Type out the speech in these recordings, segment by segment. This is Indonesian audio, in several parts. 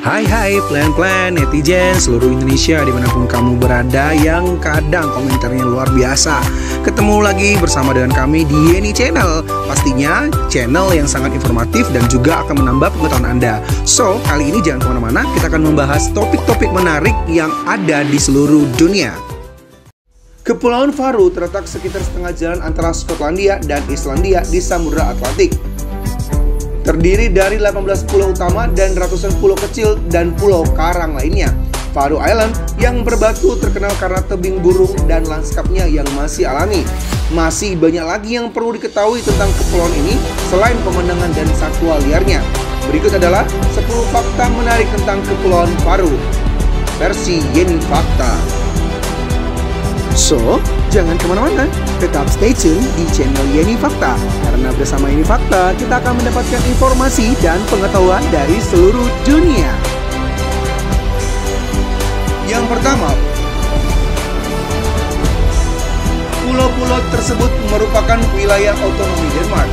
Hai plan-plan netizen seluruh Indonesia dimanapun kamu berada yang kadang komentarnya luar biasa. Ketemu lagi bersama dengan kami di Yeni Channel. Pastinya channel yang sangat informatif dan juga akan menambah pengetahuan Anda. So, kali ini jangan kemana-mana, kita akan membahas topik-topik menarik yang ada di seluruh dunia. Kepulauan Faroe terletak sekitar setengah jalan antara Skotlandia dan Islandia di Samudra Atlantik. Terdiri dari 18 pulau utama dan ratusan pulau kecil dan pulau karang lainnya. Faroe Island yang berbatu terkenal karena tebing burung dan lanskapnya yang masih alami. Masih banyak lagi yang perlu diketahui tentang kepulauan ini selain pemandangan dan satwa liarnya. Berikut adalah 10 fakta menarik tentang Kepulauan Faroe versi Yeni Fakta. So, jangan kemana-mana, tetap stay tune di channel Yeni Fakta. Karena bersama Yeni Fakta, kita akan mendapatkan informasi dan pengetahuan dari seluruh dunia. Yang pertama, pulau-pulau tersebut merupakan wilayah otonomi Denmark.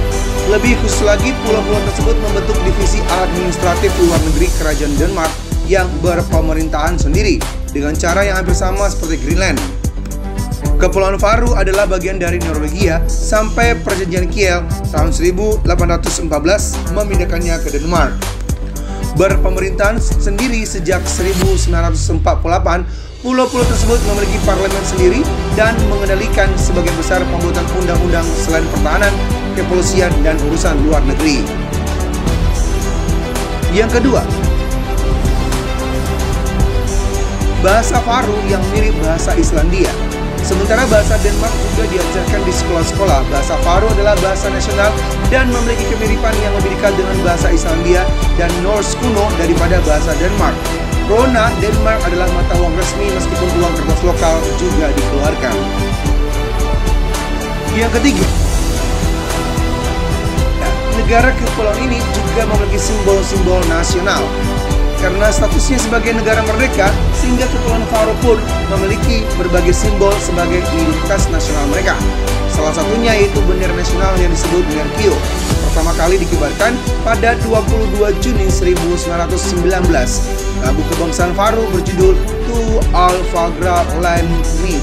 Lebih khusus lagi, pulau-pulau tersebut membentuk divisi administratif luar negeri kerajaan Denmark yang berpemerintahan sendiri, dengan cara yang hampir sama seperti Greenland. Kepulauan Faroe adalah bagian dari Norwegia sampai perjanjian Kiel tahun 1814 memindahkannya ke Denmark. Berpemerintahan sendiri sejak 1948, pulau-pulau tersebut memiliki parlemen sendiri dan mengendalikan sebagian besar pembuatan undang-undang selain pertahanan, kepolisian, dan urusan luar negeri. Yang kedua, bahasa Faroe yang mirip bahasa Islandia. Sementara bahasa Denmark juga diajarkan di sekolah-sekolah, bahasa Faroe adalah bahasa nasional dan memiliki kemiripan yang lebih dekat dengan bahasa Islandia dan Norse kuno daripada bahasa Denmark. Krona Denmark adalah mata uang resmi meskipun uang kertas lokal juga dikeluarkan. Yang ketiga, negara kepulauan ini juga memiliki simbol-simbol nasional. Karena statusnya sebagai negara merdeka, sehingga Kepulauan Faroe pun memiliki berbagai simbol sebagai identitas nasional mereka. Salah satunya yaitu bendera nasional yang disebut Merkio. Pertama kali dikibarkan pada 22 Juni 1919. Lagu kebangsaan Faroe berjudul Tu Alfagra Land Me,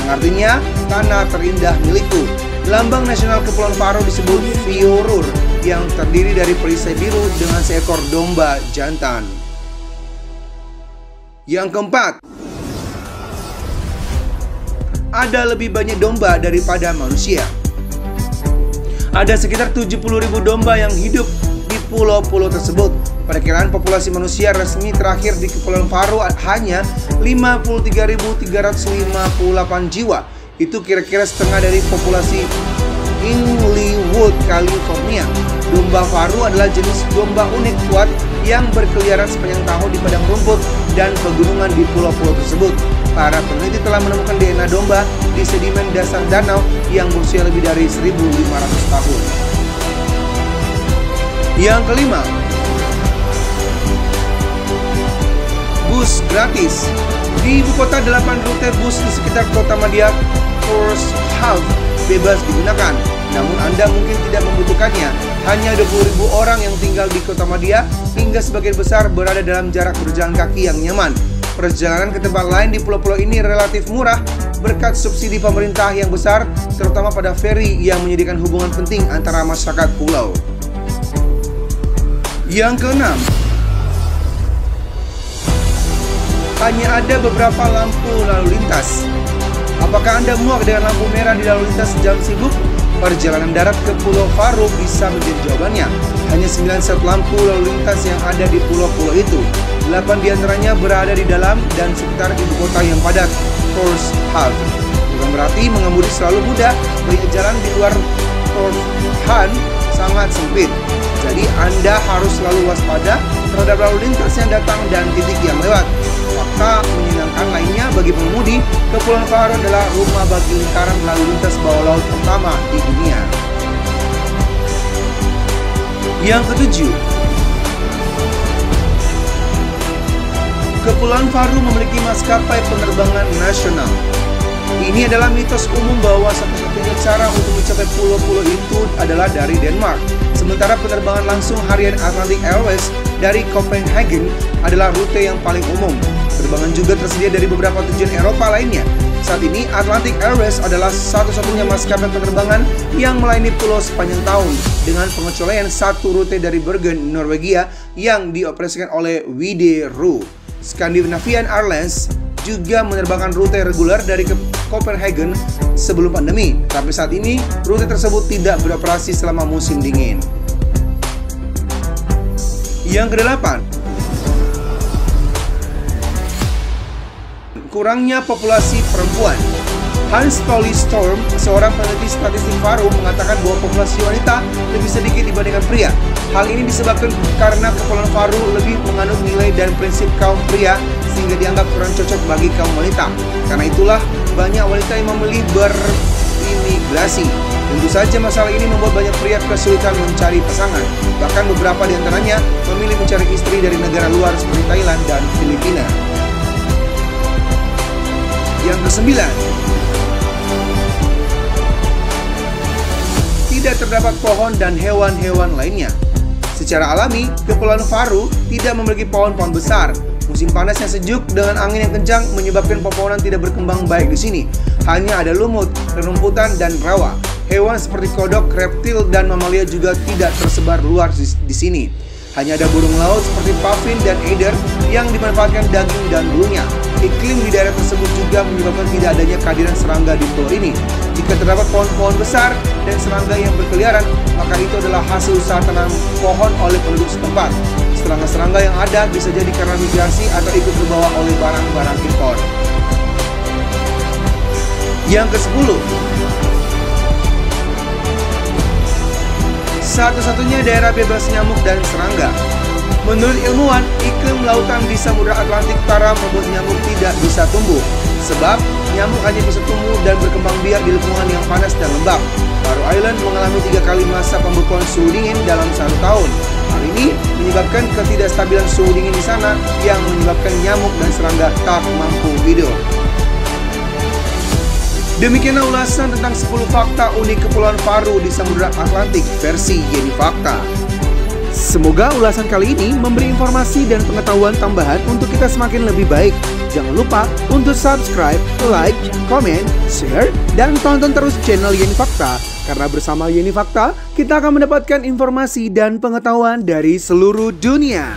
yang artinya tanah terindah milikku. Lambang nasional Kepulauan Faroe disebut Fjordur, yang terdiri dari perisai biru dengan seekor domba jantan. Yang keempat, ada lebih banyak domba daripada manusia. Ada sekitar 70.000 domba yang hidup di pulau-pulau tersebut. Perkiraan populasi manusia resmi terakhir di Kepulauan Faroe hanya 53.358 jiwa. Itu kira-kira setengah dari populasi Inglewood, California. Domba Faroe adalah jenis domba unik kuat yang berkeliaran sepanjang tahun di padang rumput dan pegunungan di pulau-pulau tersebut. Para peneliti telah menemukan DNA domba di sedimen dasar danau yang berusia lebih dari 1.500 tahun. Yang kelima, bus gratis. Di ibu kota 8 rute bus di sekitar kota madya Tórshavn bebas digunakan. Namun Anda mungkin tidak membutuhkannya. Hanya 20.000 orang yang tinggal di kota madya hingga sebagian besar berada dalam jarak berjalan kaki yang nyaman. Perjalanan ke tempat lain di pulau-pulau ini relatif murah berkat subsidi pemerintah yang besar, terutama pada feri yang menyediakan hubungan penting antara masyarakat pulau. Yang keenam, hanya ada beberapa lampu lalu lintas. Apakah Anda muak dengan lampu merah di lalu lintas jam sibuk? Perjalanan darat ke Pulau Faroe bisa menjadi jawabannya. Hanya 9 set lampu lalu lintas yang ada di pulau-pulau itu. 8 diantaranya berada di dalam dan sekitar ibu kota yang padat, Tórshavn. Bukan berarti mengemudi selalu mudah, melihat jalan di luar Tórshavn sangat sempit. Jadi Anda harus selalu waspada terhadap lalu lintas yang datang dan titik yang lewat. Fakta menyenangkan lainnya bagi pengemudi, Kepulauan Faroe adalah rumah bagi lingkaran lalu lintas bawah laut pertama di dunia. Yang ketujuh, Kepulauan Faroe memiliki maskapai penerbangan nasional. Ini adalah mitos umum bahwa satu-satunya cara untuk mencapai pulau-pulau itu adalah dari Denmark. Sementara penerbangan langsung harian Atlantic Airways dari Copenhagen adalah rute yang paling umum. Penerbangan juga tersedia dari beberapa tujuan Eropa lainnya. Saat ini, Atlantic Airways adalah satu-satunya maskapai penerbangan yang melayani pulau sepanjang tahun dengan pengecualian satu rute dari Bergen, Norwegia yang dioperasikan oleh Widerøe. Scandinavian Airlines juga menerbangkan rute reguler dari Copenhagen sebelum pandemi, tapi saat ini rute tersebut tidak beroperasi selama musim dingin. Yang kedelapan, kurangnya populasi perempuan. Hans Pauli Storm, seorang peneliti statistik Faroe, mengatakan bahwa populasi wanita lebih sedikit dibandingkan pria. Hal ini disebabkan karena Kepulauan Faroe lebih menganut nilai dan prinsip kaum pria sehingga dianggap kurang cocok bagi kaum wanita. Karena itulah banyak wanita yang memilih berimigrasi. Tentu saja masalah ini membuat banyak pria kesulitan mencari pasangan. Bahkan beberapa di antaranya memilih mencari istri dari negara luar seperti Thailand dan Filipina. Yang kesembilan, tidak terdapat pohon dan hewan-hewan lainnya. Secara alami, Kepulauan Faroe tidak memiliki pohon-pohon besar. Musim panas yang sejuk dengan angin yang kencang menyebabkan pepohonan tidak berkembang baik di sini. Hanya ada lumut, rerumputan, dan rawa. Hewan seperti kodok, reptil, dan mamalia juga tidak tersebar luas di sini. Hanya ada burung laut seperti pavin dan eider yang dimanfaatkan daging dan bulunya. Iklim di daerah tersebut juga menyebabkan tidak adanya kehadiran serangga di pulau ini. Jika terdapat pohon-pohon besar dan serangga yang berkeliaran, maka itu adalah hasil usaha tanam pohon oleh penduduk setempat. Serangga-serangga yang ada bisa jadi karena migrasi atau ikut terbawa oleh barang-barang impor. Yang ke-10, satu-satunya daerah bebas nyamuk dan serangga. Menurut ilmuwan, iklim lautan di Samudra Atlantik Utara membuat nyamuk tidak bisa tumbuh. Sebab, nyamuk hanya bisa tumbuh dan berkembang biak di lingkungan yang panas dan lembab. Faroe Island mengalami 3 kali masa pembekuan suhu dingin dalam 1 tahun. Hal ini menyebabkan ketidakstabilan suhu dingin di sana yang menyebabkan nyamuk dan serangga tak mampu hidup. Demikianlah ulasan tentang 10 fakta unik Kepulauan Faroe di Samudra Atlantik versi Yeni Fakta. Semoga ulasan kali ini memberi informasi dan pengetahuan tambahan untuk kita semakin lebih baik. Jangan lupa untuk subscribe, like, komen, share, dan tonton terus channel Yeni Fakta. Karena bersama Yeni Fakta, kita akan mendapatkan informasi dan pengetahuan dari seluruh dunia.